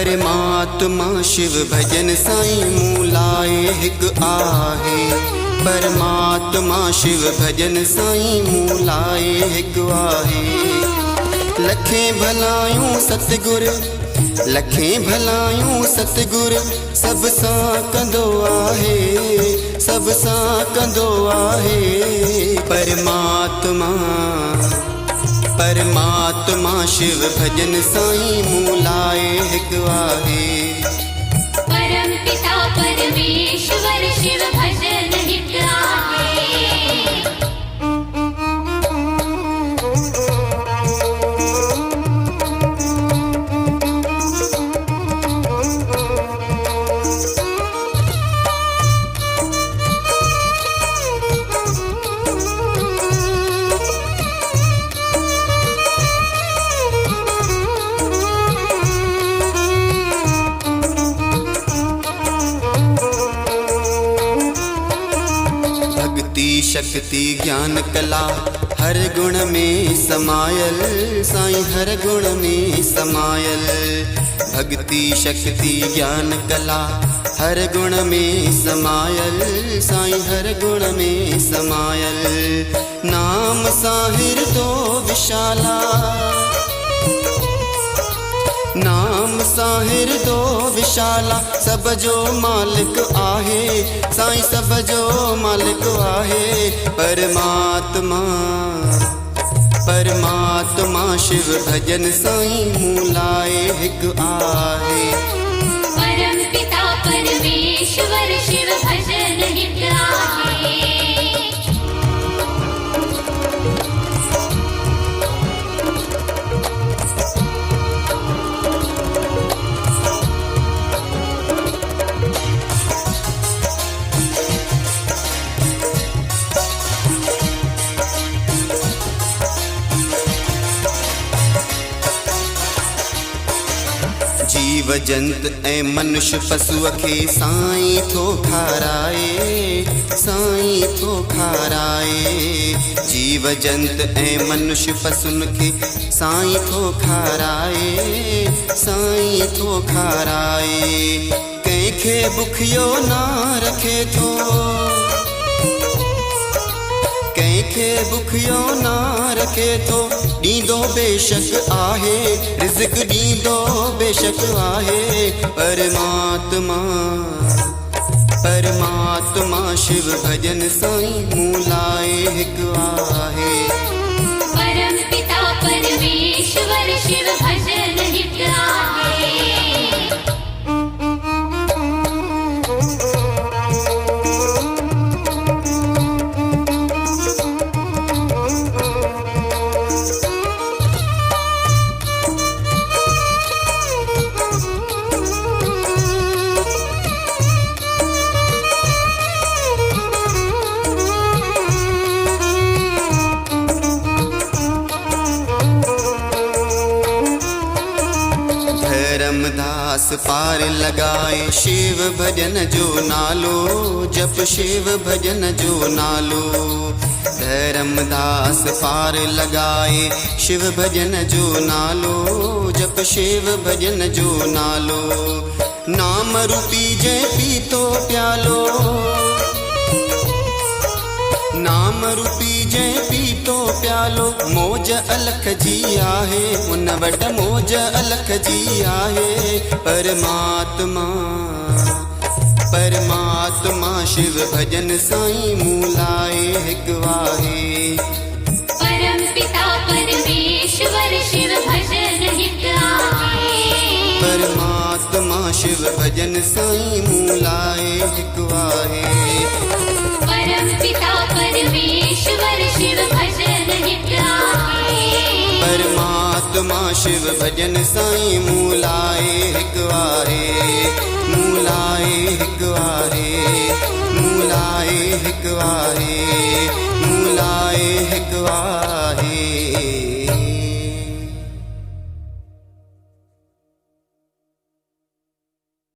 परमात्मा शिव भजन साईं मूलाए हिक आहे। परमात्मा शिव भजन साईं मूलाए हिक आहे। लखें भलायूं सतगुर, लखें भलायूं सतगुर सब सां कंदो आहे, सब सां कंदो आहे। परमात्मा परमात्मा शिव भजन साईं मूलाए हिक आहे। परम पिता परमेश्वर शिव भजन हिक आहे। शक्ति ज्ञान कला हर गुण में समायल साईं, हर गुण में समायल। भक्ति शक्ति ज्ञान कला हर गुण में समायल साईं, हर गुण में समायल। नाम साहिर तो विशाला, नाम साहिर दो विशाला। सब जो मालिक आहे साईं, सब जो मालिक आहे। परमात्मा परमात्मा शिव भजन साईं मूलाए हिक आहे। परम पिता परमेश्वर शिव भजन हिक आहे। जीव जंत ऐं मनुष्य पशुअ खे साईं थो खाराए, साईं थो खाराए। जीव जंत ऐं मनुष्य पशुन खे साईं थो खाराए, साईं थो खाराए। कंहिंखे बुखियो ना रखे थो, कंहिंखे बुखियो ना रखे थो। ॾींदो बेशक आहे, रिज़्क़ ॾींदो बेशक आहे। परमात्मा परमात्मा शिव भजन साईं मूलाए हिक आहे। परम पिता परमेश्वर शिव भजन हिक आहे। धर्मदास पार लगाए शिव भजन जो नालो, जप शिव भजन जो नालो। धर्मदास पार लगाए शिव भजन जो नालो, जप शिव भजन जो नालो। नाम रूपी जय पीतो प्यालो, नाम रूपी जय पीतो प्यालो। मौज अलख जी आहे, उन वट मौज अलख जी आहे। परमात्मा परमात्मा शिव भजन साईं मूलाए हिक आहे। परम पिता परमेश्वर शिव भजन हिक आहे। परमात्मा शिव भजन साईं मूलाए हिक आहे। परम पिता परमेश्वर शिव भजन हिक आहे। परमात्मा शिव भजन साईं मूलाए हिक आहे। मूलाए हिक आहे, मूलाए हिक आहे, मूलाए हिक आहे।